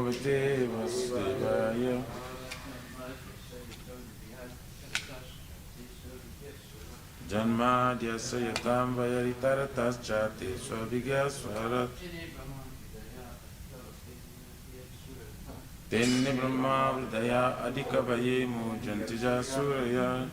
Bhagavate Vasudevaya. Janmadhyasya yatam vayaritarataschate swabhigya swarat. Tenne brahma vridaya adhikavaye mujantija suraya.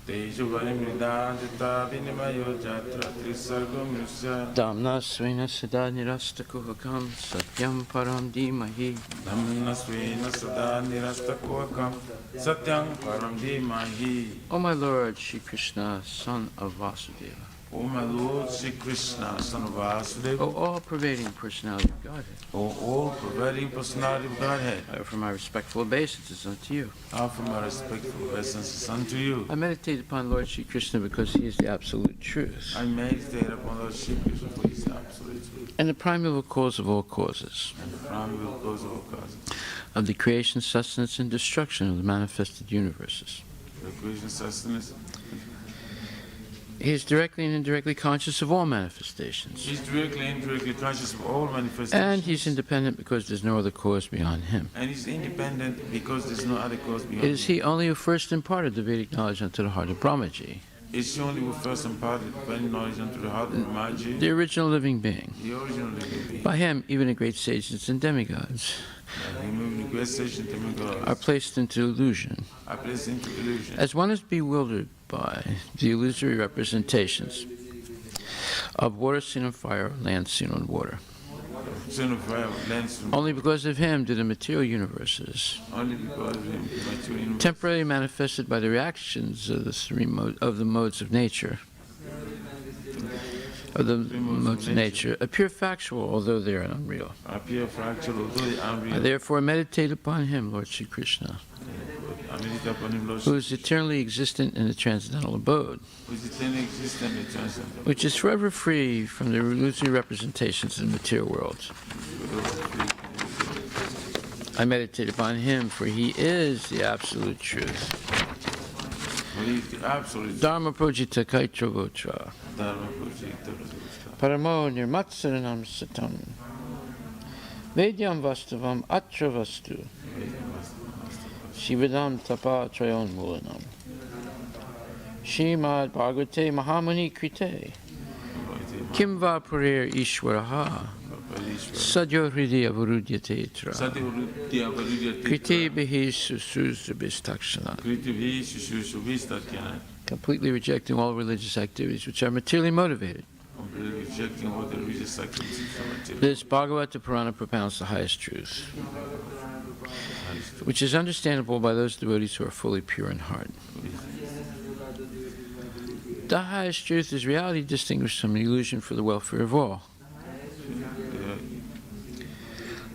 Tejo varimridam jata vinimayo jatra trisargam nusya. Damna svena sada nirastakuhakam satyam param dhimahi. Damna svena sada nirastakuhakam satyam param dhimahi. O my Lord Shri Krishna, son of Vasudeva. O my Lord Shri Krishna, son of Vasudeva. O all-pervading personality of Godhead. O all-pervading personality of Godhead. I offer my respectful obeisances unto you. I offer my respectful obeisances unto you. I meditate upon Lord Shri Krishna because he is the absolute truth. I meditate upon Lord Shri Krishna for his absolute truth. And the primeval cause of all causes. And the primeval cause of all causes. Of the creation, sustenance, and destruction of the manifested universes. The creation, sustenance. He is directly and indirectly conscious of all manifestations. He's directly and indirectly conscious of all manifestations. And he's independent because there's no other cause beyond him. And he's independent because there's no other cause beyond him. It is he only who first imparted the Vedic knowledge unto the heart of Brahmaji. It's he only who first imparted Vedic knowledge unto the heart of Brahmaji. The original living being. The original living being. By him, even the great sages and demigods are placed into illusion. As one is bewildered by the illusory representations of water seen on fire, land seen on water. Only because of him do the material universes, temporarily manifested by the reactions of the modes of nature, appear factual, although they are unreal. I therefore meditate upon him, Lord Shri Krishna, who is eternally existent in the transcendental abode, which is forever free from the illusory representations of the material world. I meditate upon him, for he is the absolute truth. Dharma projita kaitra Paramo nirmatsaranam satam Vedyam vastavam atra vastu Shivadam tapa trayon mulanam Srimad Bhagavate Mahamuni krite Kimva purir ishwaraha Sadyo hridya varudyate tra Kriti bihi susuzabhistakshana. Completely rejecting all religious activities which are materially motivated. This Bhagavata Purana propounds the highest truth, which is understandable by those devotees who are fully pure in heart. The highest truth is reality distinguished from illusion for the welfare of all.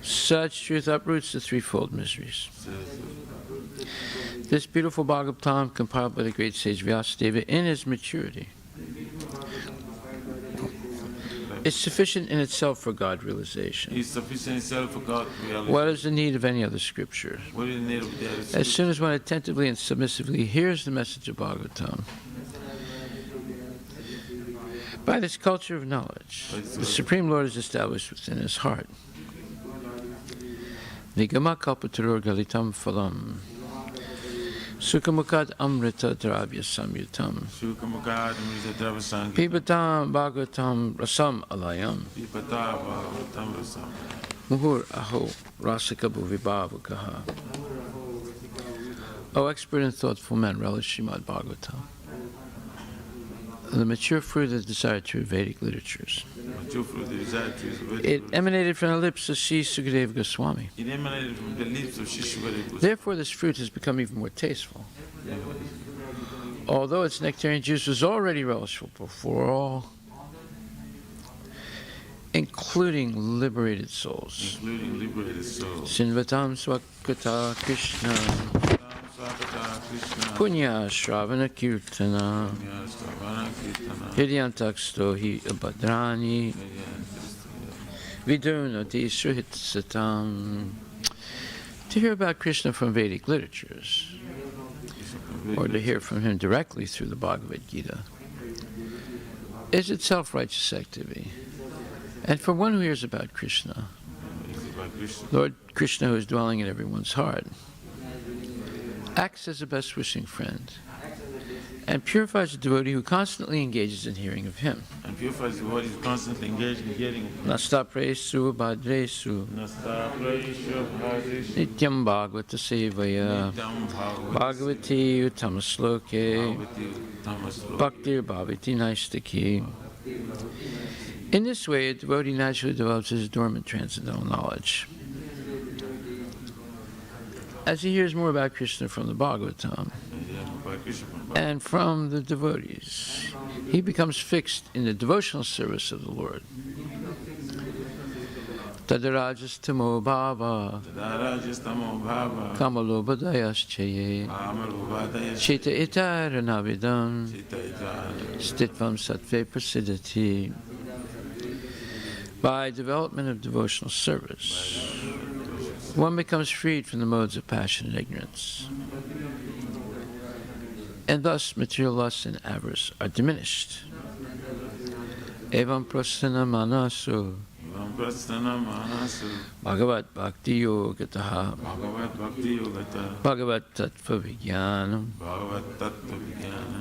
Such truth uproots the threefold miseries. This beautiful Bhagavatam, compiled by the great sage Vyasadeva in his maturity, is sufficient in itself for God realization. What is the need of any other scripture? As soon as one attentively and submissively hears the message of Bhagavatam, by this culture of knowledge, the Supreme Lord is established within his heart. Nigama kalpatarur galitam phalam Sukhamukad amrita dravya samyutam Pibatam bhagavatam rasam alayam Muhur aho rasika bhuvibhavakaha. O expert and thoughtful man, relish Srimad Bhagavatam, the mature fruit of the desired true Vedic literatures. It emanated from the lips of Sri Sukadeva Goswami. Therefore, this fruit has become even more tasteful. Although its nectarian juice was already relishable for all, including liberated souls. Sinvatam Swakata Krishna Punya Shravana Kirtana Hidyantaksto hi abhadrani Vidurnati Suhit Satam. To hear about Krishna from Vedic literatures, or to hear from him directly through the Bhagavad Gita, is itself righteous activity. And for one who hears about Krishna, Lord Krishna, who is dwelling in everyone's heart, acts as a best wishing friend and purifies the devotee who constantly engages in hearing of him. And purifies the devotee who constantly engaged in hearing of him. Nastapresu bhadresu nityam bhagavata sevaya bhagavati uttamasloke bhaktir bhavati naistaki. In this way, a devotee naturally develops his dormant transcendental knowledge. As he hears more about Krishna from the Bhagavatam and from the devotees, he becomes fixed in the devotional service of the Lord. Tadarajastamo bhava kamalobhadayaschaye chita itaranavidam stitvam sattve prasidati. By development of devotional service, one becomes freed from the modes of passion and ignorance, and thus material lust and avarice are diminished. Evam prasthana manasu Bhagavat Bhakti Yogataha Bhagavat Tattva Vijnanam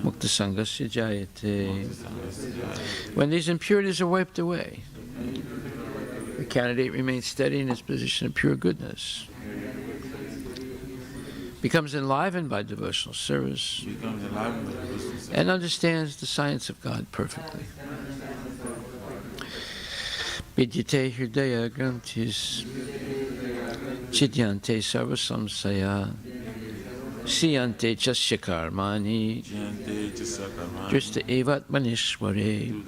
Mukta Sangasya Jayate. When these impurities are wiped away, the candidate remains steady in his position of pure goodness, becomes enlivened by devotional service, and understands the science of God perfectly. Vidyate hridaya granthis chidyante sarva samsaya siyante chasya karmani drishta evat manishware.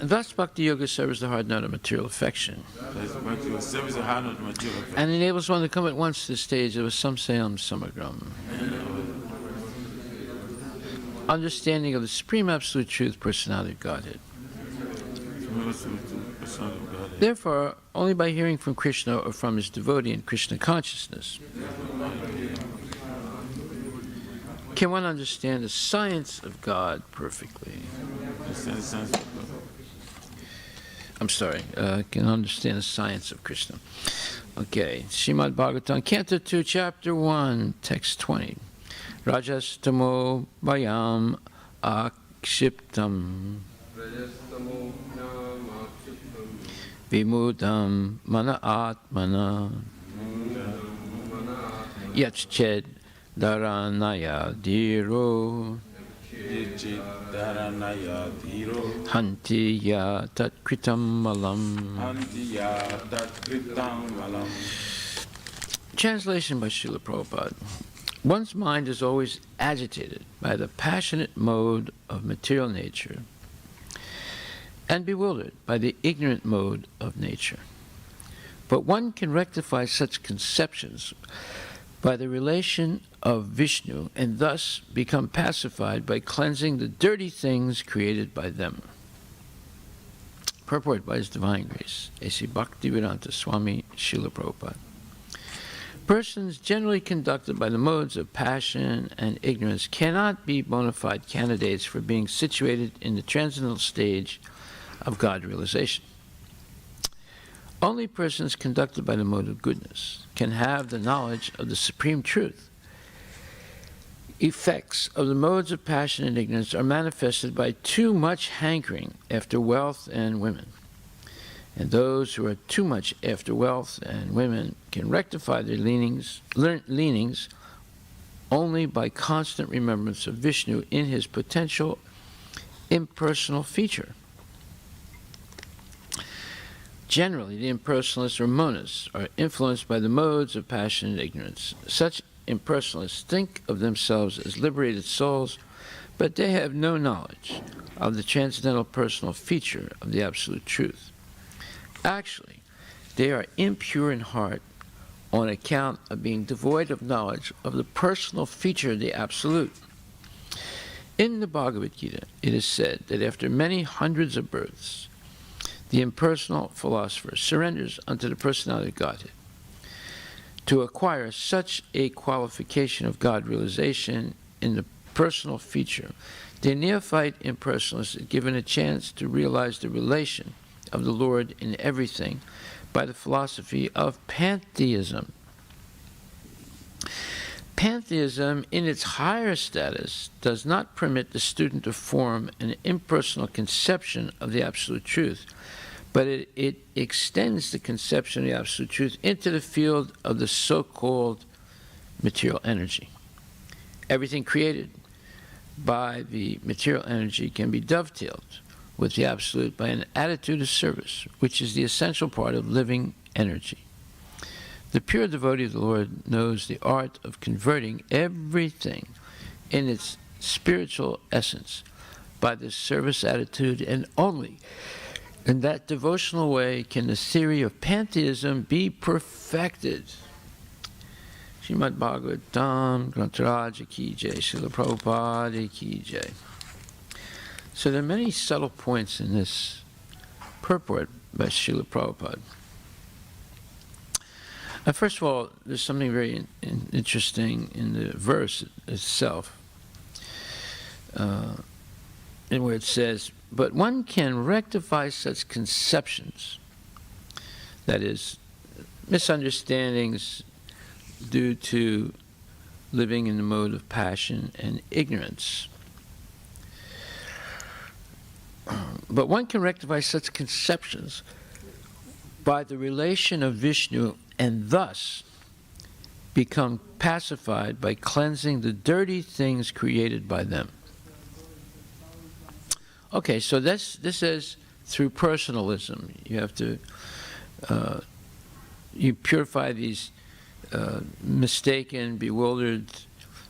Thus, Bhakti Yoga serves the hard note of material affection and enables one to come at once to the stage of a samsayam samagram, understanding of the Supreme Absolute Truth, Personality of Godhead. Therefore, only by hearing from Krishna or from his devotee in Krishna consciousness can one understand the science of God perfectly. Can understand the science of Krishna. Okay, Srimad Bhagavatam, Canto 2, Chapter 1, Text 20. Rajastamo Bayam Akshiptam Vimudam Mana Atmana Yachched Dharanaya Dhiro Hantiya Tatkritam Malam. Translation by Srila Prabhupada. One's mind is always agitated by the passionate mode of material nature and bewildered by the ignorant mode of nature. But one can rectify such conceptions by the relation of Vishnu and thus become pacified by cleansing the dirty things created by them. Purport by His Divine Grace, A.C. Bhaktivedanta Swami Srila Prabhupada. Persons generally conducted by the modes of passion and ignorance cannot be bona fide candidates for being situated in the transcendental stage of God realization. Only persons conducted by the mode of goodness can have the knowledge of the supreme truth. Effects of the modes of passion and ignorance are manifested by too much hankering after wealth and women. And those who are too much after wealth and women can rectify their leanings only by constant remembrance of Vishnu in his potential impersonal feature. Generally, the impersonalists or monists are influenced by the modes of passion and ignorance. Such impersonalists think of themselves as liberated souls, but they have no knowledge of the transcendental personal feature of the Absolute Truth. Actually, they are impure in heart on account of being devoid of knowledge of the personal feature of the Absolute. In the Bhagavad Gita, it is said that after many hundreds of births, the impersonal philosopher surrenders unto the personality of Godhead. To acquire such a qualification of God realization in the personal feature, the neophyte impersonalist is given a chance to realize the relation of the Lord in everything by the philosophy of pantheism. Pantheism, in its higher status, does not permit the student to form an impersonal conception of the absolute truth, but it extends the conception of the absolute truth into the field of the so-called material energy. Everything created by the material energy can be dovetailed with the absolute by an attitude of service, which is the essential part of living energy. The pure devotee of the Lord knows the art of converting everything in its spiritual essence by this service attitude, and only in that devotional way can the theory of pantheism be perfected. Srimad Bhagavatam, Grantharaja Ki Jai, Srila Prabhupada Ki Jai. So there are many subtle points in this purport by Srila Prabhupada. First of all, there's something very interesting in the verse itself, in where it says, but one can rectify such conceptions, that is, misunderstandings due to living in the mode of passion and ignorance. But one can rectify such conceptions by the relation of Vishnu, and thus become pacified by cleansing the dirty things created by them. Okay, so this is through personalism. You have to you purify these mistaken, bewildered,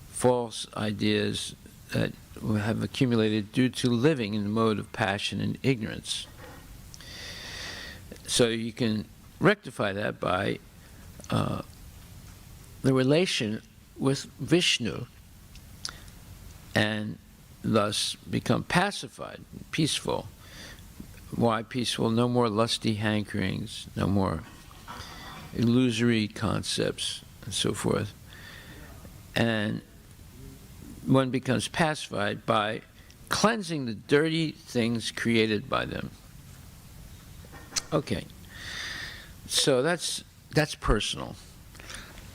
false ideas that have accumulated due to living in the mode of passion and ignorance. So you can rectify that by the relation with Vishnu, and thus become pacified, peaceful. Why peaceful? No more lusty hankerings, no more illusory concepts, and so forth. And one becomes pacified by cleansing the dirty things created by them. Okay, so that's personal.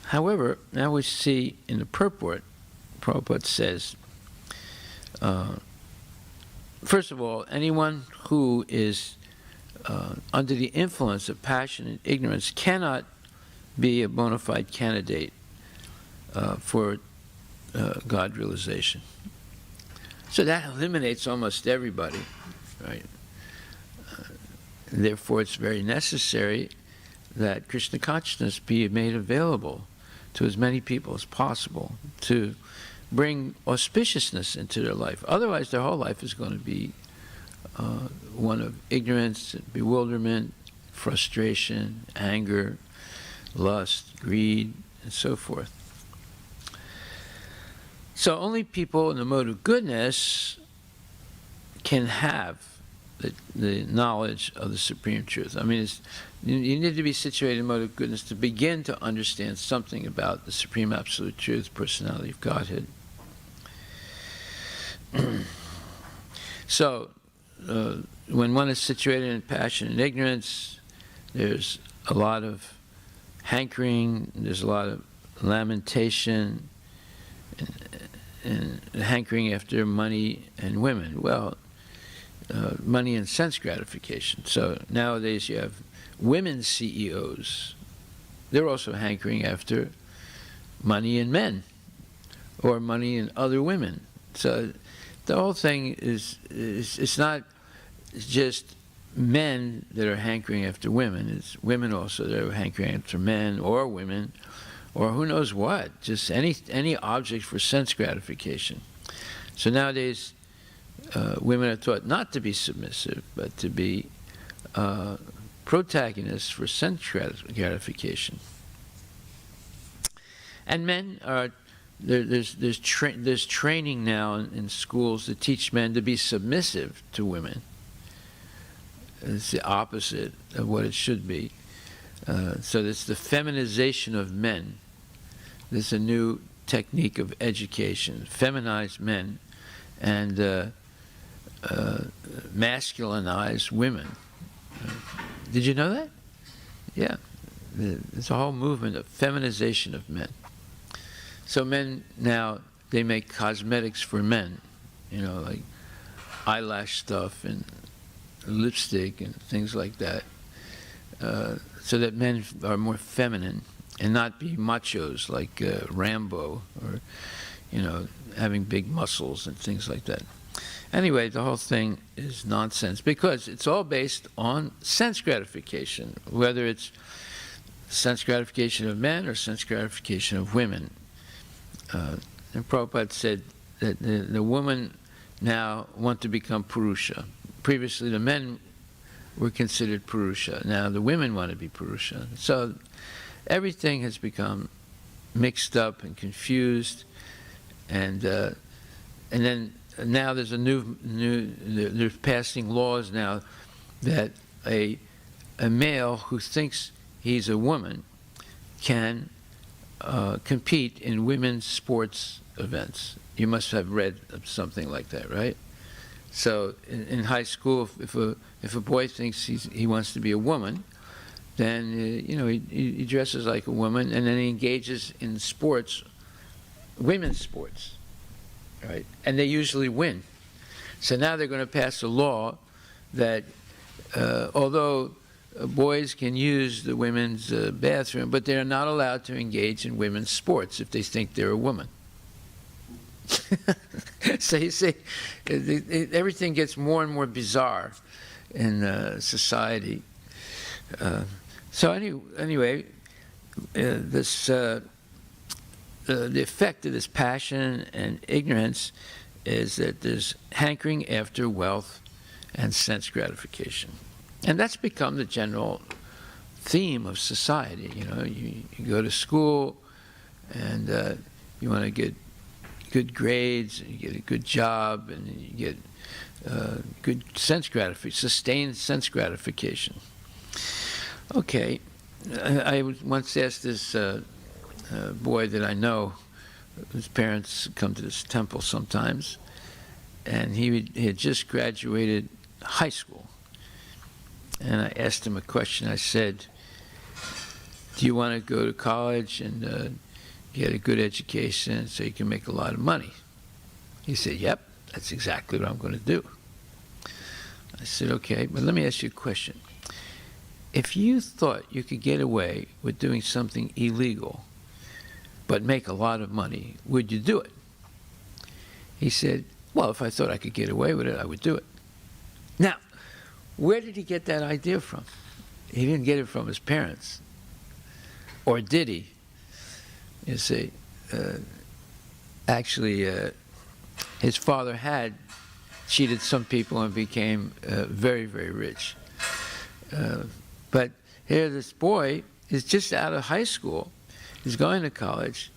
However, now we see in the purport, Prabhupada says, first of all, anyone who is under the influence of passion and ignorance cannot be a bona fide candidate for God realization. So that eliminates almost everybody, right? Therefore, it's very necessary that Krishna consciousness be made available to as many people as possible to bring auspiciousness into their life. Otherwise, their whole life is going to be one of ignorance, bewilderment, frustration, anger, lust, greed, and so forth. So only people in the mode of goodness can have the knowledge of the Supreme Truth. I mean, you need to be situated in the mode of goodness to begin to understand something about the Supreme Absolute Truth, personality of Godhead. So, when one is situated in passion and ignorance, there's a lot of hankering, there's a lot of lamentation, and hankering after money and women. Well, money and sense gratification. So nowadays you have women CEOs. They're also hankering after money and men, or money and other women. So the whole thing it's not just men that are hankering after women. It's women also that are hankering after men or women, or who knows what, just any object for sense gratification. So nowadays, women are taught not to be submissive, but to be protagonists for sense gratification. And men are, there's training now in schools to teach men to be submissive to women. It's the opposite of what it should be. So it's the feminization of men. This is a new technique of education. Feminize men and masculinize women. Did you know that? Yeah. There's a whole movement of feminization of men. So men now, they make cosmetics for men, you know, like eyelash stuff and lipstick and things like that, so that men are more feminine and not be machos like Rambo or, you know, having big muscles and things like that. Anyway, the whole thing is nonsense because it's all based on sense gratification, whether it's sense gratification of men or sense gratification of women. And Prabhupada said that the women now want to become Purusha. Previously, the men were considered Purusha. Now the women want to be Purusha. So everything has become mixed up and confused, and then now there's a they're passing laws now that a male who thinks he's a woman can compete in women's sports events. You must have read something like that, right? So in high school, if a boy thinks he wants to be a woman, then you know, he dresses like a woman, and then he engages in sports, women's sports, right? And they usually win. So now they're going to pass a law that although boys can use the women's bathroom, but they're not allowed to engage in women's sports if they think they're a woman. So you see, everything gets more and more bizarre in society. So anyway, the effect of this passion and ignorance is that there's hankering after wealth and sense gratification. And that's become the general theme of society. You know, you go to school and you want to get good grades, and you get a good job, and you get good sense gratification, sustained sense gratification. Okay, I once asked this boy that I know, whose parents come to this temple sometimes, and he had just graduated high school. And I asked him a question. I said, do you want to go to college and get a good education so you can make a lot of money? He said, yep, that's exactly what I'm going to do. I said, okay, but let me ask you a question. If you thought you could get away with doing something illegal but make a lot of money, would you do it? He said, well, if I thought I could get away with it, I would do it. Now, where did he get that idea from? He didn't get it from his parents. Or did he? You see, actually, his father had cheated some people and became very, very rich. But here this boy is just out of high school. He's going to college,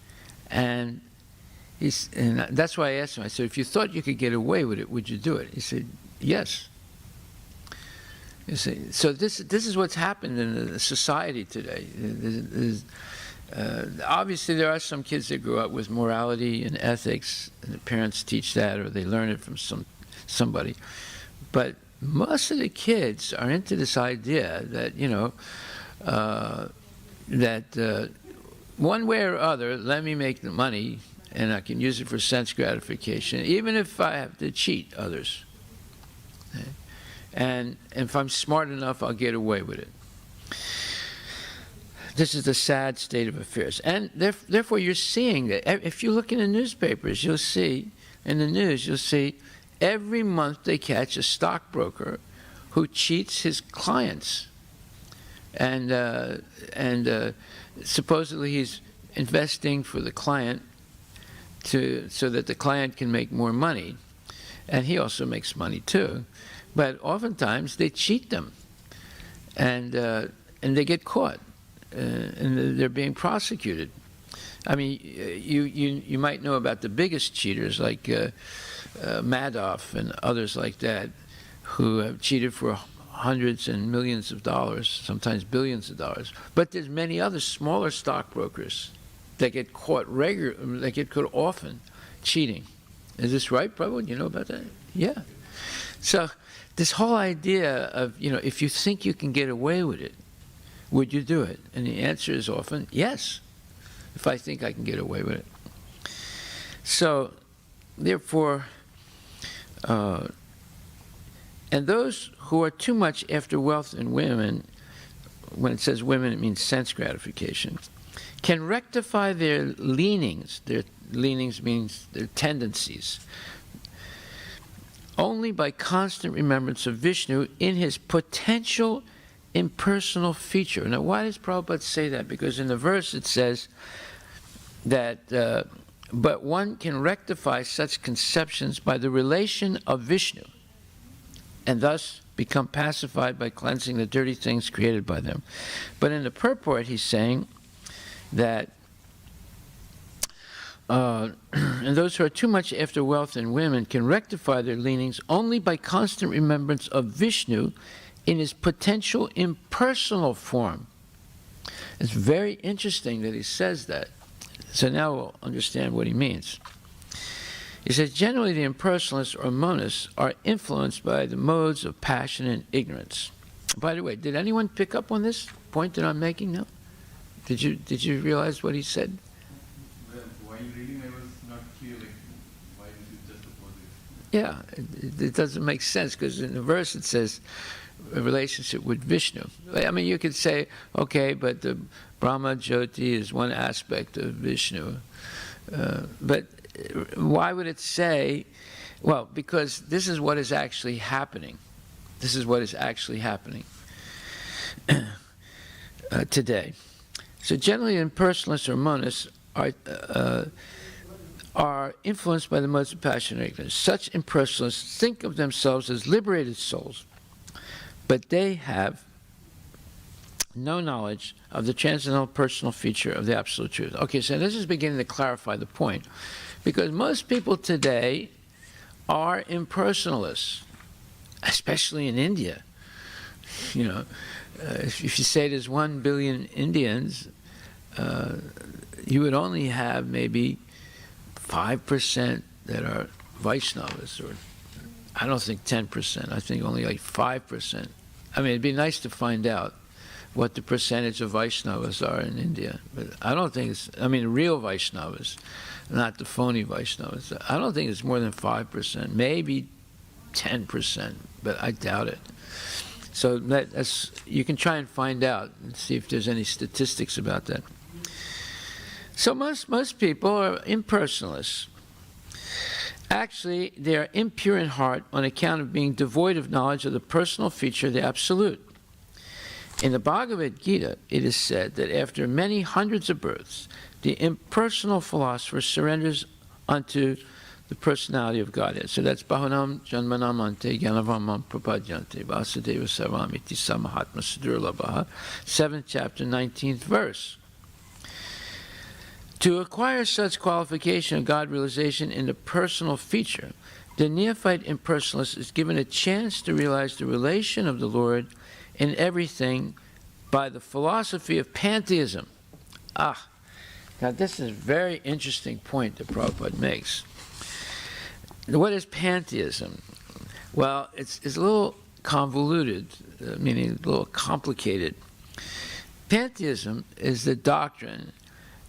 and that's why I asked him. I said, if you thought you could get away with it, would you do it? He said, yes. You see, so this is what's happened in the society today. Obviously, there are some kids that grow up with morality and ethics, and the parents teach that, or they learn it from somebody. But most of the kids are into this idea that, you know, that one way or other, let me make the money, and I can use it for sense gratification, even if I have to cheat others. Okay? And if I'm smart enough, I'll get away with it. This is the sad state of affairs. And therefore, you're seeing that. If you look in the newspapers, you'll see, in the news, you'll see every month they catch a stockbroker who cheats his clients. And supposedly he's investing for the client so that the client can make more money. And he also makes money too. But oftentimes they cheat them, and they get caught, and they're being prosecuted. I mean, you might know about the biggest cheaters like Madoff and others like that, who have cheated for hundreds and millions of dollars, sometimes billions of dollars. But there's many other smaller stockbrokers that get caught that get caught often cheating. Is this right, Prabhu? You know about that? Yeah. So this whole idea of, if you think you can get away with it, would you do it? And the answer is often yes, if I think I can get away with it. So, therefore, and those who are too much after wealth in women, when it says women, it means sense gratification, can rectify their leanings. Their leanings means their tendencies, only by constant remembrance of Vishnu in his potential impersonal feature. Now, why does Prabhupada say that? Because in the verse it says that, but one can rectify such conceptions by the relation of Vishnu, and thus become pacified by cleansing the dirty things created by them. But in the purport, he's saying that and those who are too much after wealth in women can rectify their leanings only by constant remembrance of Vishnu in his potential impersonal form. It's very interesting that he says that. So now we'll understand what he means. He says, generally the impersonalists or monists are influenced by the modes of passion and ignorance. By the way, did anyone pick up on this point that I'm making now? Did you realize what he said? Well, while reading, I was not clear, why is it just opposite? Yeah, it doesn't make sense, because in the verse it says a relationship with Vishnu. I mean, you could say, okay, but the Brahma Jyoti is one aspect of Vishnu. But why would it say, well, because this is what is actually happening. This is what is actually happening today. So generally impersonalists or monists are influenced by the modes of passion and ignorance. Such impersonalists think of themselves as liberated souls, but they have no knowledge of the transcendental personal feature of the Absolute Truth. Okay, so this is beginning to clarify the point, because most people today are impersonalists, especially in India. If you say there's 1 billion Indians, you would only have maybe 5% that are Vaishnavas, or I don't think 10%. I think only like 5%. I mean, it'd be nice to find out what the percentage of Vaishnavas are in India. But I don't think it's, real Vaishnavas, not the phony Vaishnavas. I don't think it's more than 5%, maybe 10%, but I doubt it. So that's, you can try and find out and see if there's any statistics about that. So most people are impersonalists. Actually, they are impure in heart on account of being devoid of knowledge of the personal feature of the Absolute. In the Bhagavad Gita, it is said that after many hundreds of births, the impersonal philosopher surrenders unto the personality of Godhead. So that's Bahunam Janmanam Ante Gyanavamam Prapadyante Vasudeva Sarvamiti Samahatma Sudurlabha, 7th chapter, 19th verse. To acquire such qualification of God realization in the personal feature, the neophyte impersonalist is given a chance to realize the relation of the Lord in everything by the philosophy of pantheism. Now this is a very interesting point that Prabhupada makes. What is pantheism? Well, it's a little convoluted, meaning a little complicated. Pantheism is the doctrine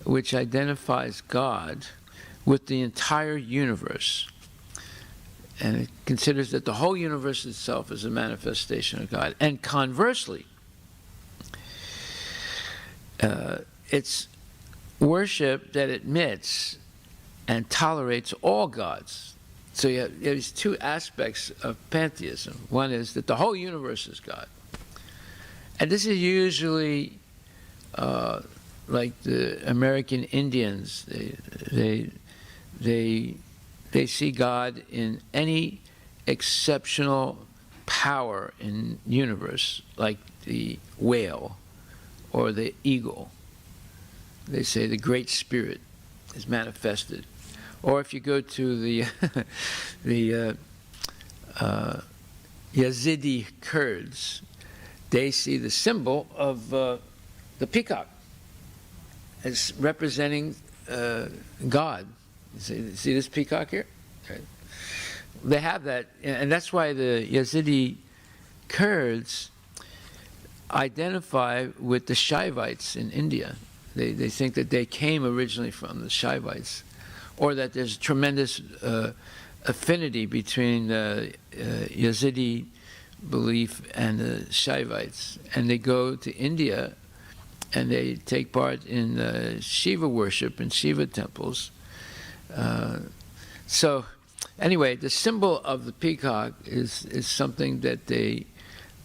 which identifies God with the entire universe, and it considers that the whole universe itself is a manifestation of God. And conversely, it's worship that admits and tolerates all gods. So you have these two aspects of pantheism. One is that the whole universe is God. And this is usually like the American Indians. They see God in any exceptional power in the universe, like the whale or the eagle. They say the Great Spirit is manifested. Or if you go to the Yazidi Kurds, they see the symbol of the peacock as representing God. See this peacock here? Right. they have that, and that's why the Yazidi Kurds identify with the Shaivites in India. They think that they came originally from the Shaivites, or that there's tremendous affinity between the Yazidi belief and the Shaivites. And they go to India and they take part in Shiva worship in Shiva temples. So anyway, the symbol of the peacock is something that they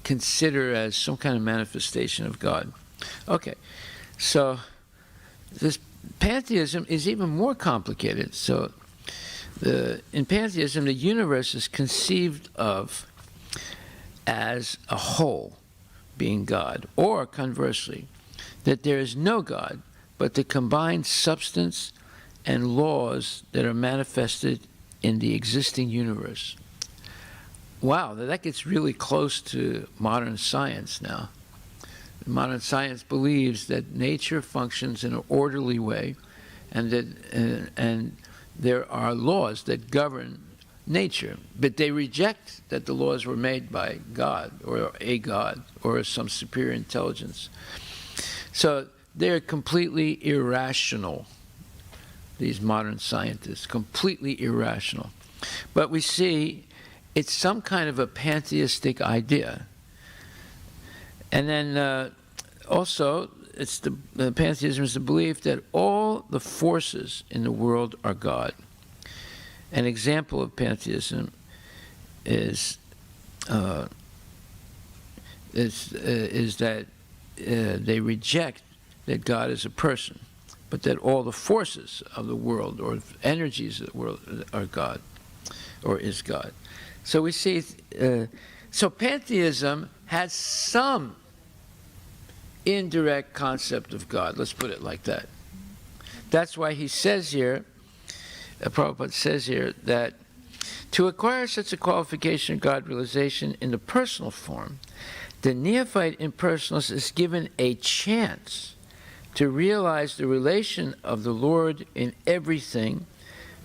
consider as some kind of manifestation of God. Okay, so this pantheism is even more complicated. So in pantheism, the universe is conceived of as a whole, being God, or conversely, that there is no God, but the combined substance and laws that are manifested in the existing universe. Wow, that gets really close to modern science now. Modern science believes that nature functions in an orderly way, and that and there are laws that govern nature, but they reject that the laws were made by God or a God or some superior intelligence. So they're completely irrational, these modern scientists, completely irrational. But we see it's some kind of a pantheistic idea. And then also, it's the pantheism is the belief that all the forces in the world are God. An example of pantheism is that they reject that God is a person, but that all the forces of the world or energies of the world are God, or is God. So we see, so pantheism has some indirect concept of God. Let's put it like that. That's why he says here, Prabhupada says here, that to acquire such a qualification of God realization in the personal form, the neophyte impersonalist is given a chance to realize the relation of the Lord in everything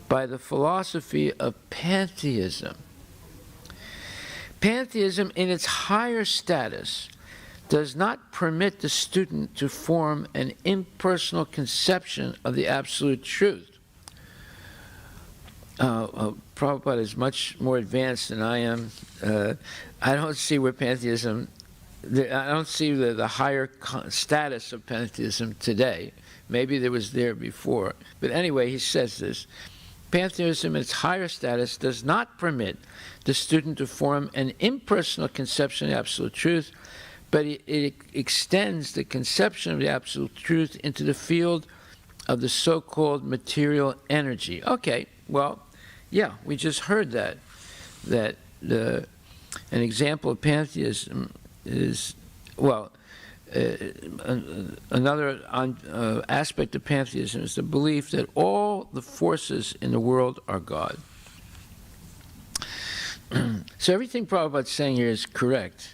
by the philosophy of pantheism. Pantheism, in its higher status, does not permit the student to form an impersonal conception of the absolute truth. Prabhupada is much more advanced than I am. I don't see where pantheism, I don't see the higher status of pantheism today. Maybe there was there before. But anyway, he says this. Pantheism in its higher status does not permit the student to form an impersonal conception of the absolute truth, but it extends the conception of the absolute truth into the field of the so-called material energy. Okay, well, yeah, we just heard that an example of pantheism is, well, another aspect of pantheism is the belief that all the forces in the world are God. So everything Prabhupada's saying here is correct,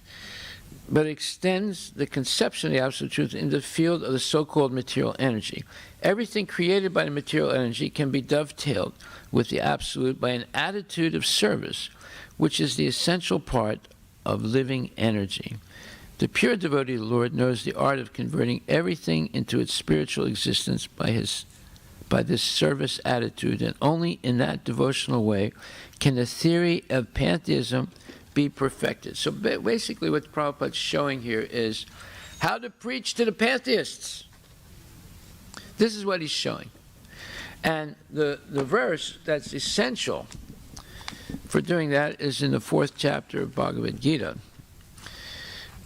but it extends the conception of the absolute truth into the field of the so-called material energy. Everything created by the material energy can be dovetailed with the absolute by an attitude of service, which is the essential part of living energy. The pure devotee of the Lord knows the art of converting everything into its spiritual existence by this service attitude, and only in that devotional way can the theory of pantheism be perfected. So basically what Prabhupada's showing here is how to preach to the pantheists. This is what he's showing. And the verse that's essential for doing that is in the 4th chapter of Bhagavad Gita.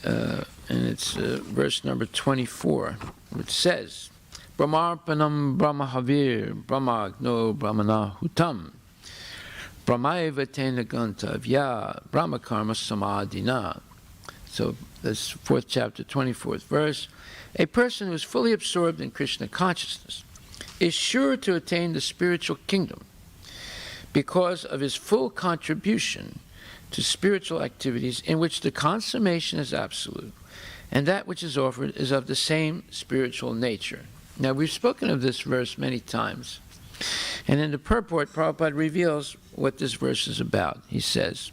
And it's verse number 24, which says, Brahmarpanam Brahmahavir Brahmagno Brahmanahutam Brahmaiva Tena Gantavya Brahmakarma Samadhina. So this 4th chapter, 24th verse. A person who is fully absorbed in Krishna consciousness is sure to attain the spiritual kingdom because of his full contribution to spiritual activities in which the consummation is absolute, and that which is offered is of the same spiritual nature. Now, we've spoken of this verse many times, and in the purport, Prabhupada reveals what this verse is about. He says,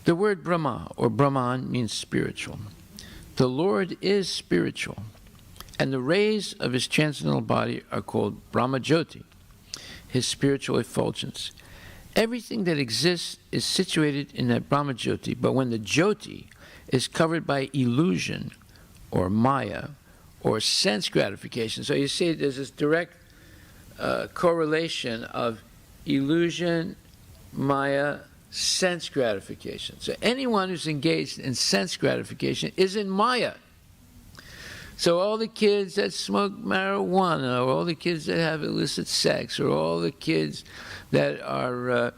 the word Brahma or Brahman means spiritual. The Lord is spiritual, and the rays of his transcendental body are called Brahma Jyoti, his spiritual effulgence. Everything that exists is situated in that Brahma Jyoti, but when the Jyoti is covered by illusion or Maya or sense gratification, so you see there's this direct correlation of illusion, Maya, sense gratification. So anyone who's engaged in sense gratification is in Maya. So all the kids that smoke marijuana, or all the kids that have illicit sex, or all the kids that are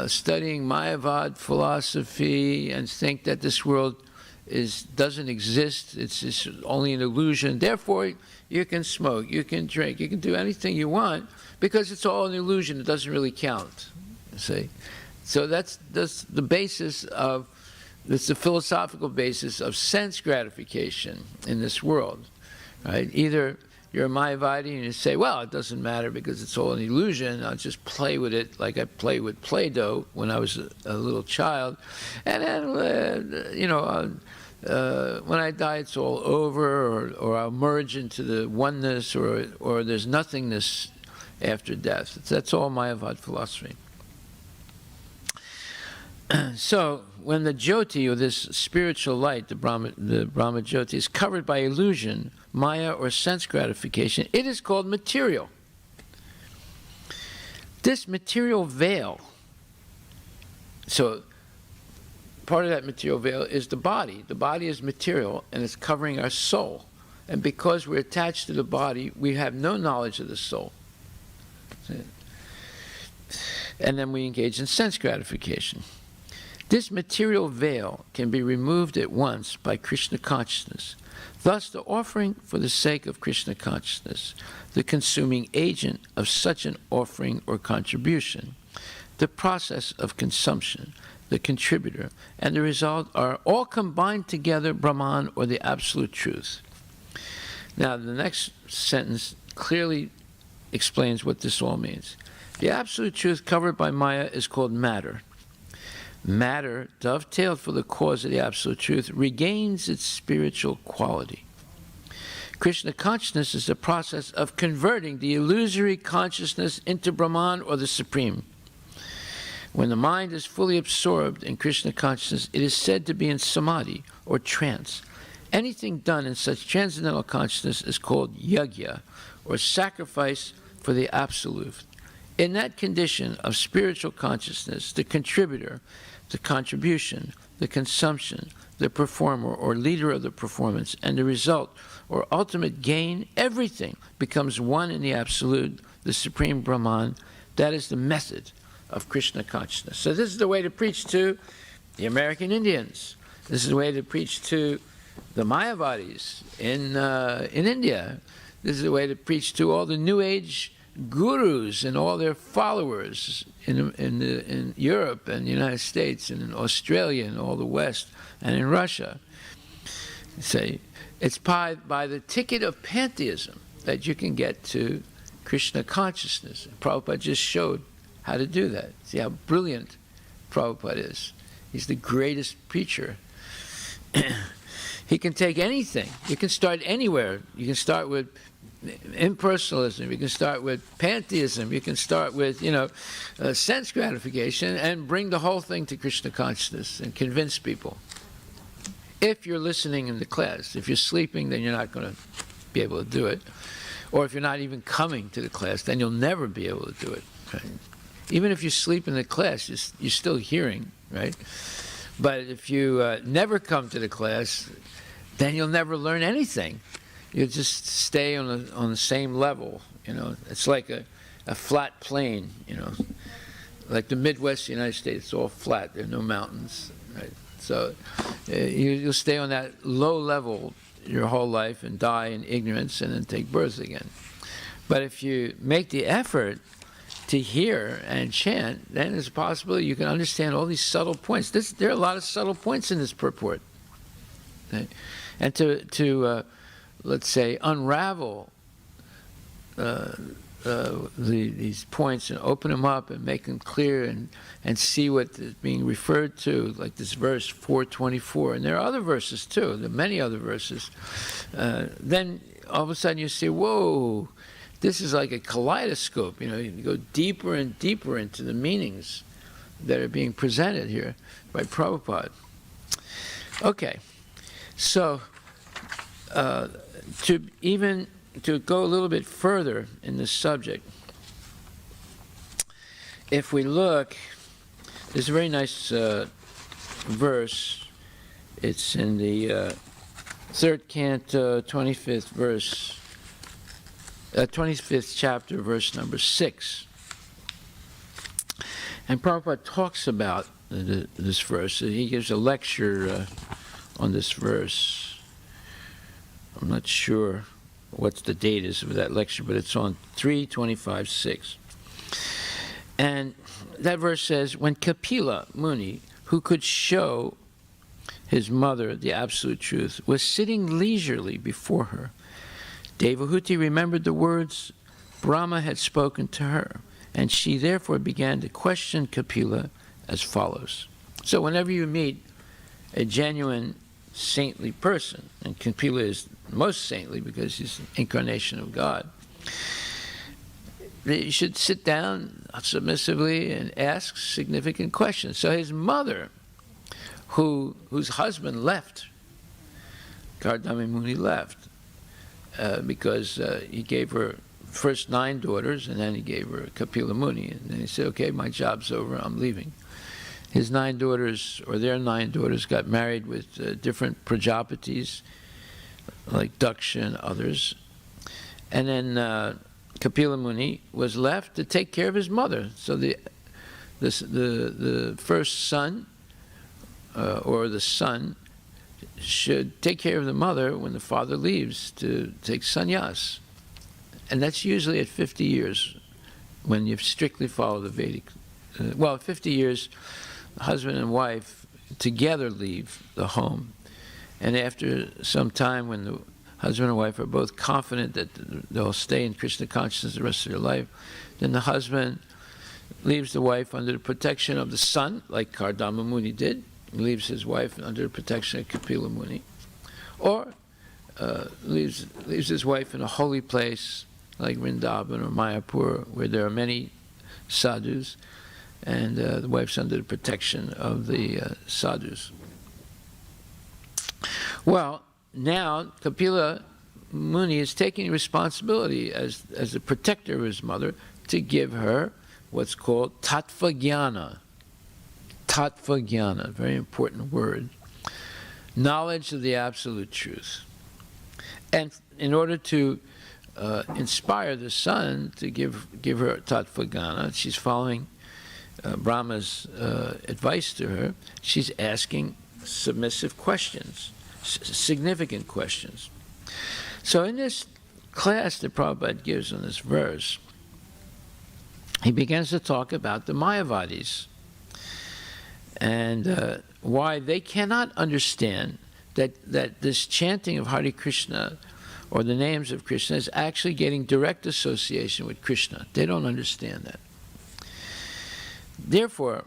studying Mayavad philosophy and think that this world doesn't exist, it's just only an illusion. Therefore, you can smoke, you can drink, you can do anything you want because it's all an illusion. It doesn't really count. You see? So that's the basis of, that's the philosophical basis of sense gratification in this world, right? Either you're a Mayavadi and you say, well, it doesn't matter because it's all an illusion. I'll just play with it like I played with Play-Doh when I was a little child. And then, when I die, it's all over, or I'll merge into the oneness, or there's nothingness after death. That's all Mayavad philosophy. So when the Jyoti, or this spiritual light, the Brahma Jyoti, is covered by illusion, Maya, or sense gratification, it is called material. This material veil, so part of that material veil is the body. The body is material, and it's covering our soul. And because we're attached to the body, we have no knowledge of the soul. And then we engage in sense gratification. This material veil can be removed at once by Krishna consciousness. Thus, the offering for the sake of Krishna consciousness, the consuming agent of such an offering or contribution, the process of consumption, the contributor, and the result are all combined together, Brahman, or the absolute truth. Now, the next sentence clearly explains what this all means. The absolute truth covered by Maya is called matter. Matter, dovetailed for the cause of the absolute truth, regains its spiritual quality. Krishna consciousness is the process of converting the illusory consciousness into Brahman, or the Supreme. When the mind is fully absorbed in Krishna consciousness, it is said to be in samadhi, or trance. Anything done in such transcendental consciousness is called yajna, or sacrifice for the absolute. In that condition of spiritual consciousness, the contributor, the contribution, the consumption, the performer or leader of the performance, and the result or ultimate gain, everything becomes one in the absolute, the Supreme Brahman. That is the method of Krishna consciousness. So this is the way to preach to the American Indians. This is the way to preach to the Mayavadis in India. This is the way to preach to all the New Age gurus and all their followers in Europe and the United States and in Australia and all the West and in Russia. Say, it's by the ticket of pantheism that you can get to Krishna consciousness. Prabhupada just showed how to do that. See how brilliant Prabhupada is. He's the greatest preacher. He can take anything. You can start anywhere. You can start with impersonalism, you can start with pantheism, you can start with, sense gratification, and bring the whole thing to Krishna consciousness and convince people. If you're listening in the class. If you're sleeping, then you're not going to be able to do it. Or if you're not even coming to the class, then you'll never be able to do it. Right? Even if you sleep in the class, you're still hearing, right? But if you never come to the class, then you'll never learn anything. You just stay on the same level, It's like a flat plane, Like the Midwest United States, it's all flat. There are no mountains, right? So you'll stay on that low level your whole life and die in ignorance and then take birth again. But if you make the effort to hear and chant, then it's possible you can understand all these subtle points. There are a lot of subtle points in this purport. Okay? And to let's say, unravel these points and open them up and make them clear and see what is being referred to, like this verse 424. And there are other verses too. There are many other verses. Then all of a sudden you see, whoa, this is like a kaleidoscope. You go deeper and deeper into the meanings that are being presented here by Prabhupada. Okay, so to go a little bit further in this subject, if we look, there's a very nice verse. It's in the third canto, 25th verse, 25th chapter, verse number 6. And Prabhupada talks about this verse. He gives a lecture on this verse. I'm not sure what the date is of that lecture, but it's on 3/25/6. And that verse says, when Kapila Muni, who could show his mother the absolute truth, was sitting leisurely before her, Devahuti remembered the words Brahma had spoken to her, and she therefore began to question Kapila as follows. So whenever you meet a genuine saintly person, and Kapila is most saintly because he's an incarnation of God, you should sit down submissively and ask significant questions. So his mother, whose husband left, Kardama Muni left, because he gave her first 9 daughters, and then he gave her Kapila Muni, and then he said, okay, my job's over, I'm leaving. His 9 daughters, or their 9 daughters, got married with different Prajapatis, like Daksha and others. And then Kapila Muni was left to take care of his mother. So the first son, or the son, should take care of the mother when the father leaves to take sannyas. And that's usually at 50 years, when you strictly follow the Vedic. Well, 50 years, husband and wife together leave the home. And after some time, when the husband and wife are both confident that they'll stay in Krishna consciousness the rest of their life, then the husband leaves the wife under the protection of the son, like Kardama Muni did. He leaves his wife under the protection of Kapila Muni. Or leaves his wife in a holy place, like Vrindavan or Mayapur, where there are many sadhus, and the wife's under the protection of the sadhus. Well, now Kapila Muni is taking responsibility as the protector of his mother to give her what's called tattva jnana. Tattva jnana, very important word. Knowledge of the absolute truth. And in order to inspire the son to give her tattva jnana, she's following Brahma's advice to her. She's asking submissive questions, significant questions. So in this class that Prabhupada gives on this verse, he begins to talk about the Mayavadis and why they cannot understand that this chanting of Hare Krishna or the names of Krishna is actually getting direct association with Krishna. They don't understand that. Therefore,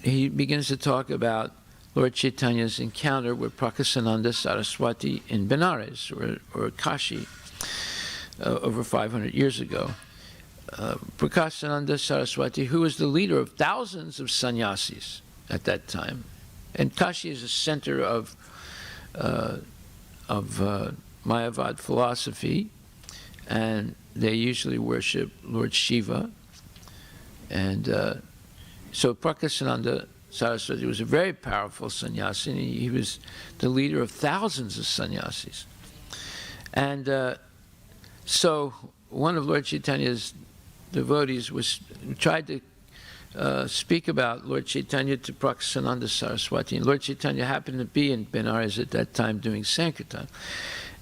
he begins to talk about Lord Chaitanya's encounter with Prakasananda Saraswati in Benares, or Kashi, over 500 years ago. Prakasananda Saraswati, who was the leader of thousands of sannyasis at that time. And Kashi is a center of Mayavad philosophy, and they usually worship Lord Shiva. And so Prakasananda Saraswati was a very powerful sannyasi, and he was the leader of thousands of sannyasis. And so one of Lord Chaitanya's devotees tried to speak about Lord Chaitanya to Prakasananda Saraswati, and Lord Chaitanya happened to be in Benares at that time doing Sankirtan.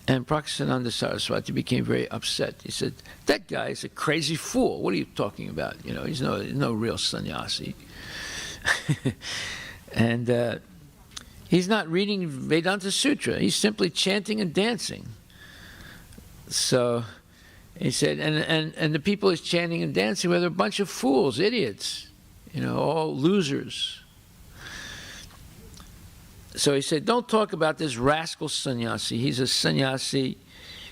And Prakasananda Saraswati became very upset. He said, that guy is a crazy fool. What are you talking about? You know, he's no real sannyasi. And he's not reading Vedanta Sutra. He's simply chanting and dancing. So He said, and the people he's chanting and dancing with are a bunch of fools, idiots, all losers. So he said, don't talk about this rascal sannyasi. He's a sannyasi.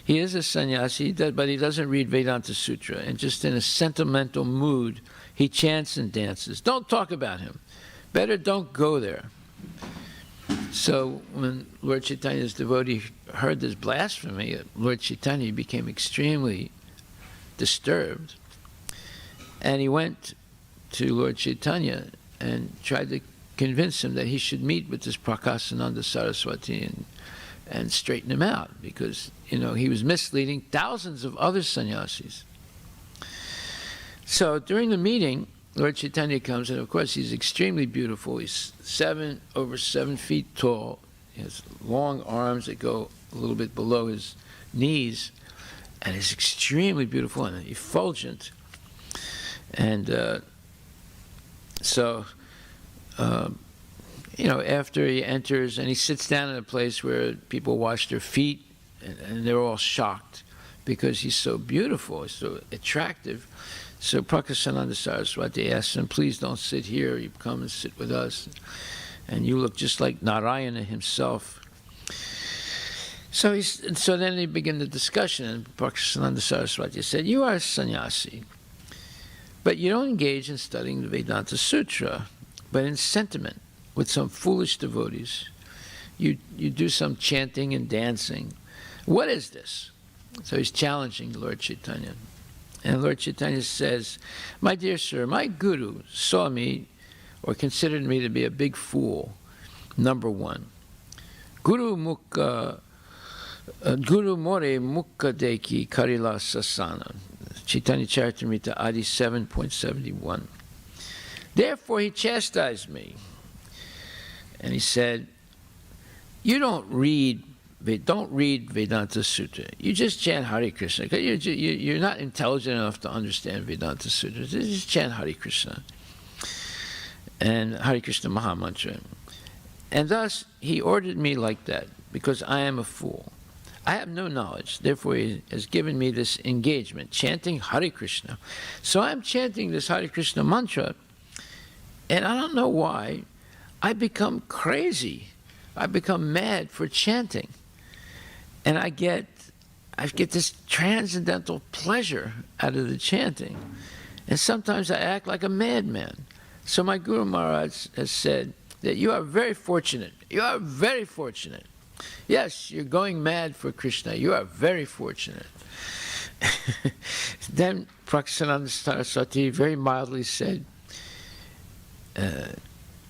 He is a sannyasi, but he doesn't read Vedanta Sutra. And just in a sentimental mood, he chants and dances. Don't talk about him. Better don't go there. So when Lord Chaitanya's devotee heard this blasphemy, Lord Chaitanya became extremely disturbed. And he went to Lord Chaitanya and tried to convince him that he should meet with this Prakasananda Saraswati and straighten him out, because he was misleading thousands of other sannyasis. So during the meeting, Lord Chaitanya comes, and of course he's extremely beautiful. He's over 7 feet tall. He has long arms that go a little bit below his knees, and he's extremely beautiful and effulgent. And after he enters and he sits down in a place where people wash their feet, and they're all shocked because he's so beautiful, he's so attractive. So Prakasananda Saraswati asks him, please don't sit here, you come and sit with us, and you look just like Narayana himself. So then they begin the discussion, and Prakasananda Saraswati said, you are a sannyasi, but you don't engage in studying the Vedanta Sutra, but in sentiment with some foolish devotees. You do some chanting and dancing. What is this? So he's challenging Lord Chaitanya. And Lord Chaitanya says, my dear sir, my guru saw me or considered me to be a big fool. Number one, Guru more mukha deki karila sasana. Chaitanya Charitamrita Adi 7.71. Therefore he chastised me. And he said, you don't read Vedanta Sutra. You just chant Hare Krishna. You're not intelligent enough to understand Vedanta Sutra. Just chant Hare Krishna and Hare Krishna Mahamantra. And thus, he ordered me like that, because I am a fool. I have no knowledge. Therefore, he has given me this engagement, chanting Hare Krishna. So I'm chanting this Hare Krishna mantra, and I don't know why, I become crazy. I become mad for chanting. And I get this transcendental pleasure out of the chanting. And sometimes I act like a madman. So my Guru Maharaj has said that you are very fortunate. You are very fortunate. Yes, you're going mad for Krishna. You are very fortunate. Then Prakasananda Saraswati very mildly said,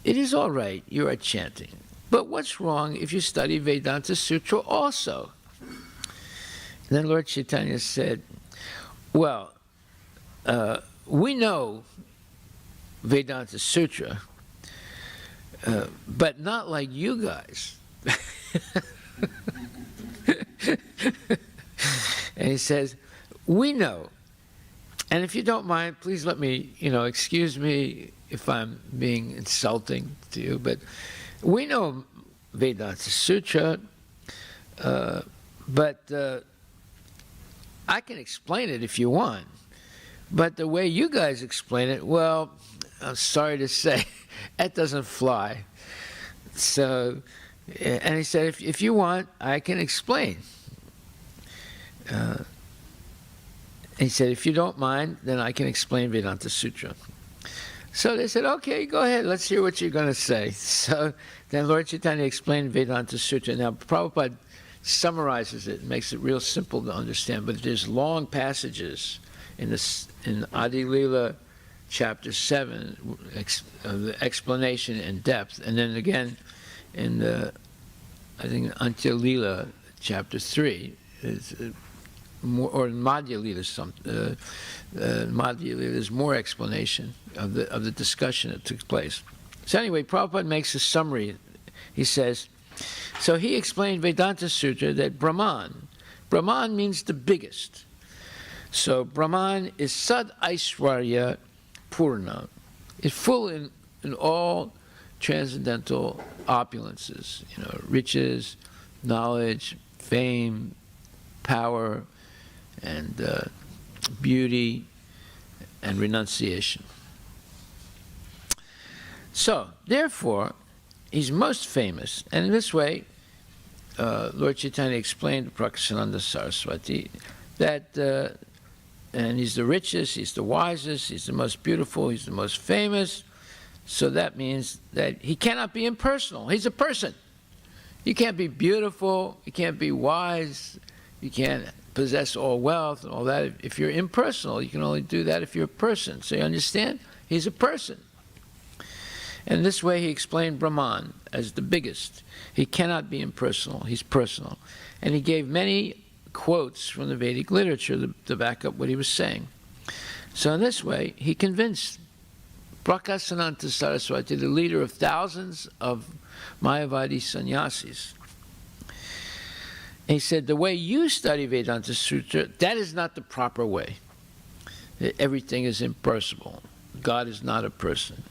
it is all right, you are chanting. But what's wrong if you study Vedanta Sutra also? Then Lord Chaitanya said, well, we know Vedanta Sutra, but not like you guys. And he says, we know. And if you don't mind, please let me, excuse me if I'm being insulting to you, but we know Vedanta Sutra, but I can explain it if you want. But the way you guys explain it, well, I'm sorry to say, that doesn't fly. So, and he said, if you want, I can explain. He said, if you don't mind, then I can explain Vedanta Sutra. So they said, okay, go ahead, let's hear what you're going to say. So then Lord Chaitanya explained Vedanta Sutra. Now, Prabhupada summarizes it and makes it real simple to understand, but there's long passages in Adi Lila chapter 7, the explanation in depth, and then again in I think Antya Lila chapter 3, or Madhya Lila, Madhya Lila, there's more explanation of the discussion that took place. So anyway, Prabhupada makes a summary. He says, so he explained Vedanta Sutra that Brahman means the biggest. So Brahman is Sad Aishwarya Purna. It's full in all transcendental opulences, riches, knowledge, fame, power, and beauty, and renunciation. So, therefore, he's most famous, and in this way, Lord Chaitanya explained to Prakashananda Saraswati that, and he's the richest, he's the wisest, he's the most beautiful, he's the most famous. So that means that he cannot be impersonal. He's a person. You can't be beautiful, you can't be wise, you can't possess all wealth and all that. If you're impersonal, you can only do that if you're a person. So you understand? He's a person. And this way he explained Brahman as the biggest. He cannot be impersonal, he's personal. And he gave many quotes from the Vedic literature to back up what he was saying. So in this way, he convinced Prakasananta Saraswati, the leader of thousands of Mayavadi sannyasis. He said, the way you study Vedanta Sutra, that is not the proper way. Everything is impersonal. God is not a person.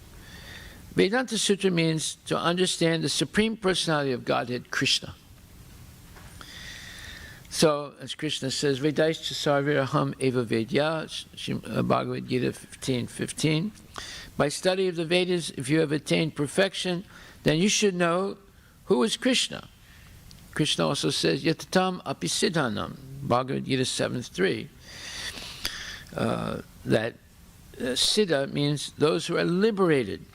Vedanta Sutra means to understand the Supreme Personality of Godhead, Krishna. So, as Krishna says, Vedaischa sarviraham eva vedya, Bhagavad Gita 15:15. By study of the Vedas, if you have attained perfection, then you should know who is Krishna. Krishna also says, Yatatam apisiddhanam, Bhagavad Gita 7:3. That siddha means those who are liberated.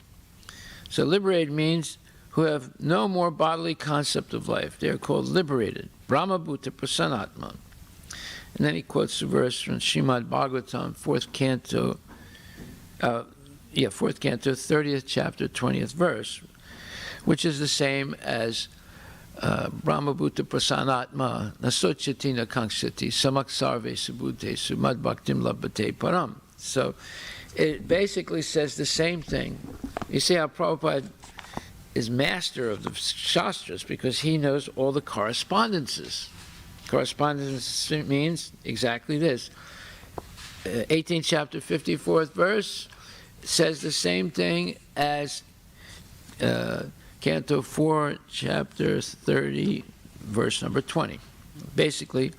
So liberated means who have no more bodily concept of life. They are called liberated. Brahma Bhuta Prasanatma. And then he quotes the verse from Srimad Bhagavatam, 4th canto, 30th chapter, 20th verse, which is the same as Brahma Bhuta Prasanatma, Nasochatina Kankshati, Samak Sarve Subhute, Sumad Bhaktim Labhate Param. So it basically says the same thing. You see how Prabhupada is master of the Shastras because he knows all the correspondences. Correspondence means exactly this. 18th chapter, 54th verse says the same thing as Canto 4, chapter 30, verse number 20. Basically,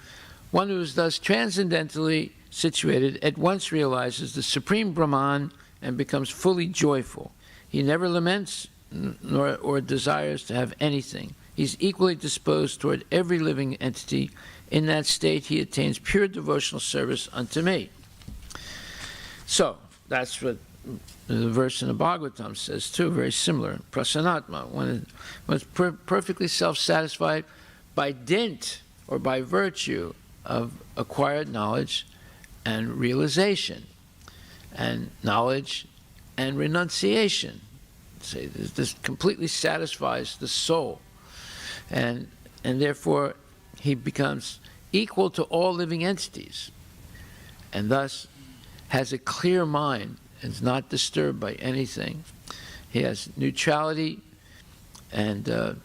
one who is thus transcendentally situated at once realizes the Supreme Brahman and becomes fully joyful. He never laments or desires to have anything. He's equally disposed toward every living entity. In that state, he attains pure devotional service unto me. So, that's what the verse in the Bhagavatam says too, very similar. Prasanatma, one is perfectly self-satisfied by dint or by virtue of acquired knowledge and realization, and knowledge and renunciation. Say this completely satisfies the soul, and therefore he becomes equal to all living entities, and thus has a clear mind and is not disturbed by anything. He has neutrality and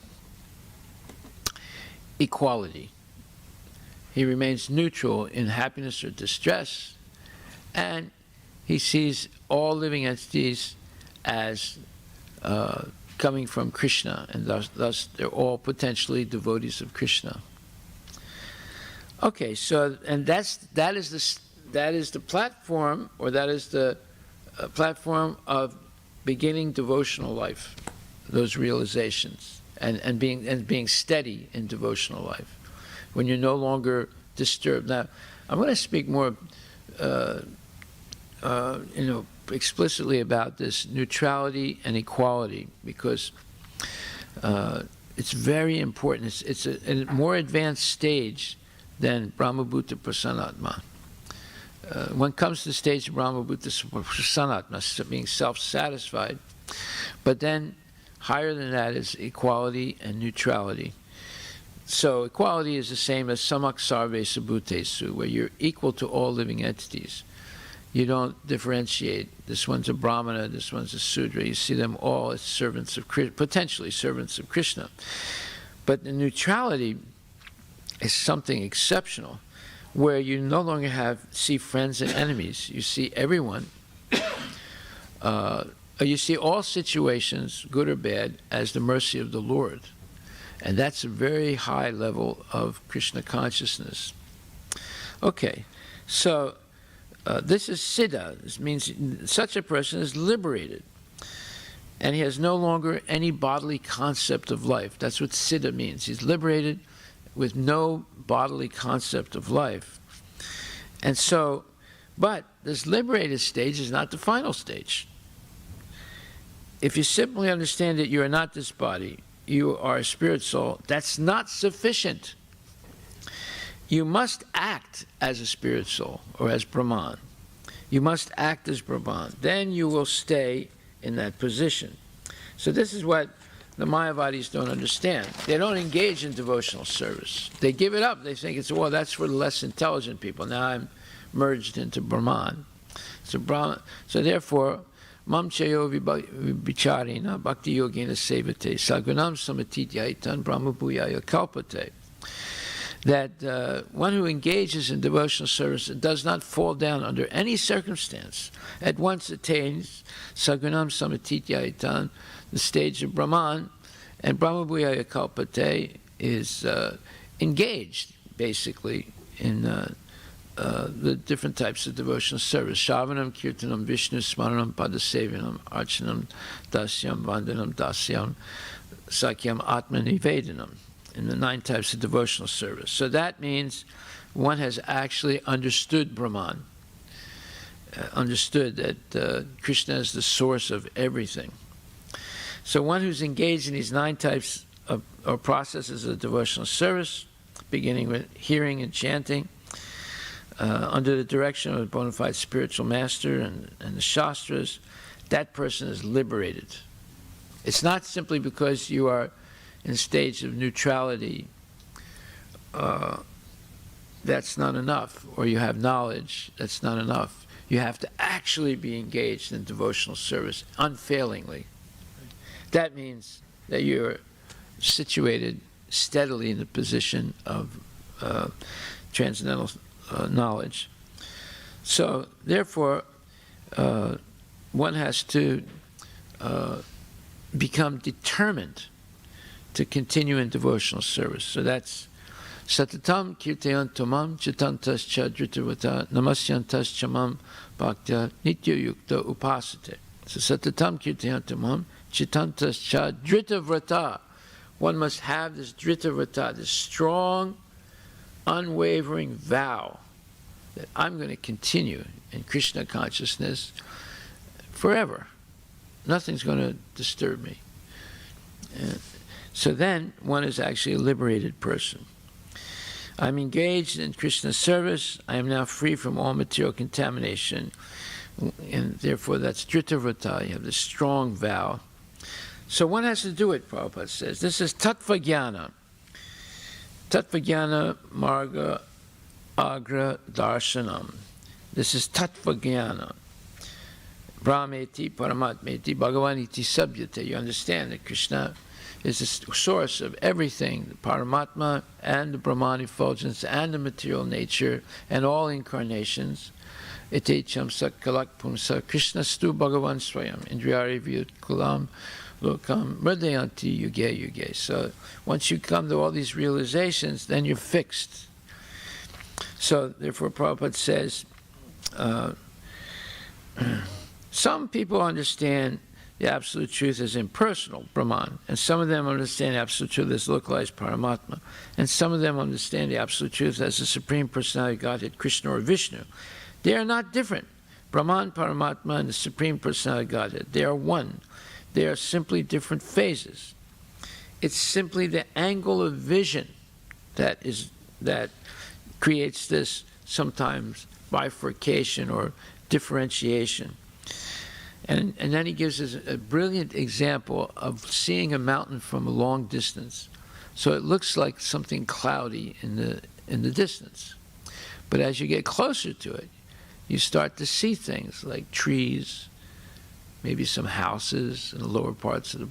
equality. He remains neutral in happiness or distress, and he sees all living entities as coming from Krishna, and thus they're all potentially devotees of Krishna. Okay, so and that is the platform, or that is the platform of beginning devotional life. Those realizations and being steady in devotional life, when you're no longer disturbed. Now, I'm going to speak more, explicitly about this neutrality and equality, because it's very important. It's a more advanced stage than Brahmabhuta Prasanatma. One comes to the stage of Brahmabhuta Prasanatma, being self-satisfied, but then higher than that is equality and neutrality. So equality is the same as samak sarve subhutesu, where you're equal to all living entities. You don't differentiate. This one's a Brahmana, this one's a Sudra. You see them all as servants of Krishna, potentially servants of Krishna. But the neutrality is something exceptional, where you no longer see friends and enemies. You see everyone. You see all situations, good or bad, as the mercy of the Lord. And that's a very high level of Krishna consciousness. Okay, so This is siddha. This means such a person is liberated, and he has no longer any bodily concept of life. That's what siddha means. He's liberated with no bodily concept of life. And so, but this liberated stage is not the final stage. If you simply understand that you are not this body, you are a spirit soul, that's not sufficient. You must act as a spirit soul or as Brahman. You must act as Brahman. Then you will stay in that position. So this is what the Mayavadis don't understand. They don't engage in devotional service. They give it up. They think it's, well, that's for the less intelligent people. Now I'm merged into Brahman. So therefore, Mam chayo vicharina bhakti yogena sevate sagunam samatityaitan brahma bhuyaya kalpate. That one who engages in devotional service and does not fall down under any circumstance at once attains sagunam samatityaitan, the stage of Brahman, and brahma bhuyaya kalpate is engaged basically in the different types of devotional service. Shravanam, Kirtanam, Vishnu, Smaranam, Padasevanam, Archanam, Dasyam, Vandanam, Dasyam, Sakyam, Atma Nivedanam, in the 9 types of devotional service. So that means one has actually understood Brahman, understood that Krishna is the source of everything. So one who's engaged in these 9 types of or processes of devotional service, beginning with hearing and chanting, under the direction of a bona fide spiritual master and the Shastras, that person is liberated. It's not simply because you are in a stage of neutrality, that's not enough, or you have knowledge, that's not enough. You have to actually be engaged in devotional service unfailingly. That means that you're situated steadily in the position of transcendental knowledge. So therefore, one has to become determined to continue in devotional service. So that's Satatam kirtayantamam chitantas chadritavata namasyantas chamam bhaktya nitya yukta upasate. So Satatam kirtayantamam chitantas chadritavrata. One must have this dritavrata, this strong, unwavering vow that I'm going to continue in Krishna consciousness forever. Nothing's going to disturb me. So then one is actually a liberated person. I'm engaged in Krishna service. I am now free from all material contamination. And therefore that's dritavrata. You have this strong vow. So one has to do it, Prabhupada says. This is tattva jnana. Tattva jnana marga agra darshanam. This is tattva jnana. Brahmeti paramatmeti bhagavaniti sabhyate. You understand that Krishna is the source of everything, the Paramatma and the Brahman effulgence and the material nature and all incarnations. Itecham sakkalak pumsa Krishna stu bhagavan swayam indriyari vyut kulam lokam mradayanti yuge yuge. So once you come to all these realizations, then you're fixed. So therefore Prabhupada says, some people understand the absolute truth as impersonal, Brahman, and some of them understand the absolute truth as localized Paramatma, and some of them understand the absolute truth as the Supreme Personality of Godhead, Krishna or Vishnu. They are not different. Brahman, Paramatma, and the Supreme Personality of Godhead, they are one. They are simply different phases. It's simply the angle of vision that creates this sometimes bifurcation or differentiation. And then he gives us a brilliant example of seeing a mountain from a long distance. So it looks like something cloudy in the distance. But as you get closer to it, you start to see things like trees, maybe some houses in the lower parts of the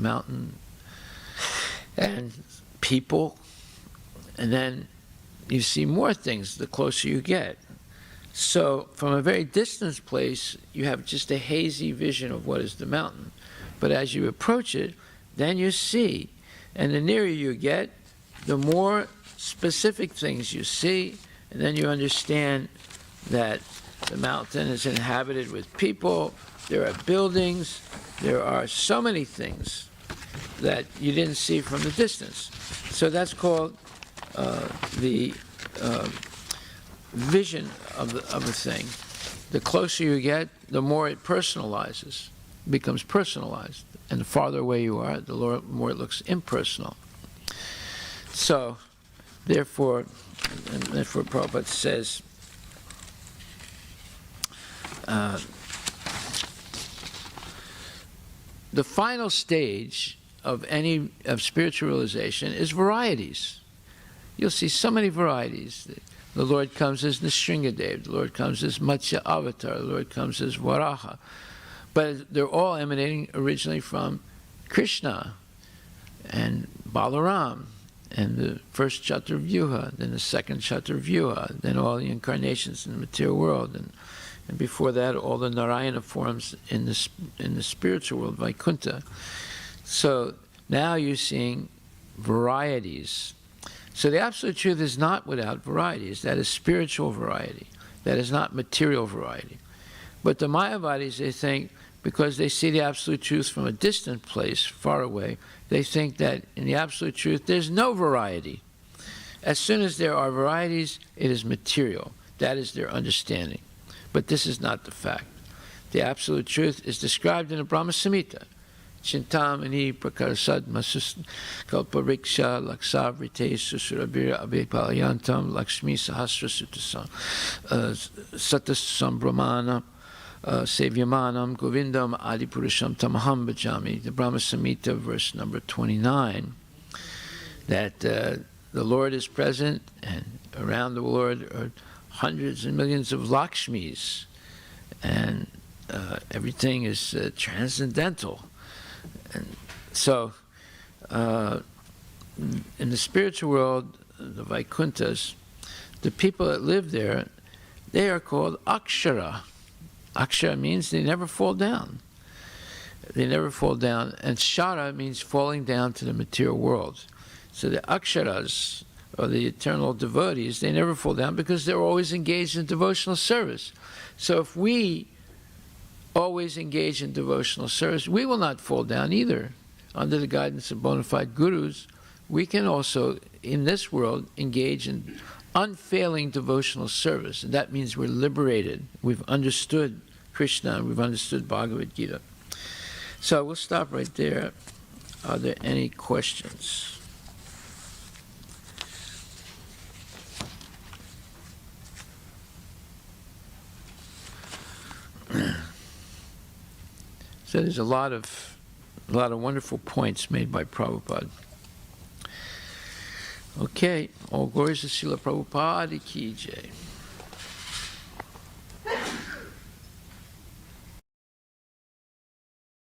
mountain, and people. And then you see more things the closer you get. So from a very distant place, you have just a hazy vision of what is the mountain. But as you approach it, then you see. And the nearer you get, the more specific things you see, and then you understand that The mountain is inhabited with people. There are buildings. There are so many things that you didn't see from the distance. So that's called the vision of a thing. The closer you get, the more it personalizes, becomes personalized. And the farther away you are, the more it looks impersonal. So, therefore Prabhupada says, the final stage of spiritual realization is varieties. You'll see so many varieties. The Lord comes as Nrsingadev, the Lord comes as Matsya Avatar, the Lord comes as Varaha. But they're all emanating originally from Krishna and Balaram, and the first Chaturvyuha, then the second Chaturvyuha, then all the incarnations in the material world, and before that all the Narayana forms in the spiritual world, Vaikuntha. So now you're seeing varieties. So the Absolute Truth is not without varieties. That is spiritual variety. That is not material variety. But the Mayavadis, they think, because they see the Absolute Truth from a distant place, far away, they think that in the Absolute Truth there's no variety. As soon as there are varieties, it is material. That is their understanding. But this is not the fact. The Absolute Truth is described in the Brahma Samhita. Chintamani prakarasad masus kalpariksha laksavrite susurabira abhipalayantam lakshmi sahasra sutasam satasam brahmana sevyamanam govindam adipurasham tamaham bhajami. The Brahma Samhita, verse number 29, that the Lord is present, and around the Lord are hundreds and millions of Lakshmis, and everything is transcendental. And so, in the spiritual world, the Vaikunthas, the people that live there, they are called Akshara. Akshara means they never fall down. They never fall down. And Shara means falling down to the material world. So the Aksharas, or the eternal devotees, they never fall down because they're always engaged in devotional service. So if we always engage in devotional service, we will not fall down either. Under the guidance of bona fide gurus, we can also, in this world, engage in unfailing devotional service. And that means we're liberated. We've understood Krishna, and we've understood Bhagavad Gita. So we'll stop right there. Are there any questions? So there's a lot of wonderful points made by Prabhupada. Okay, all glories to Srila Prabhupada ki jai.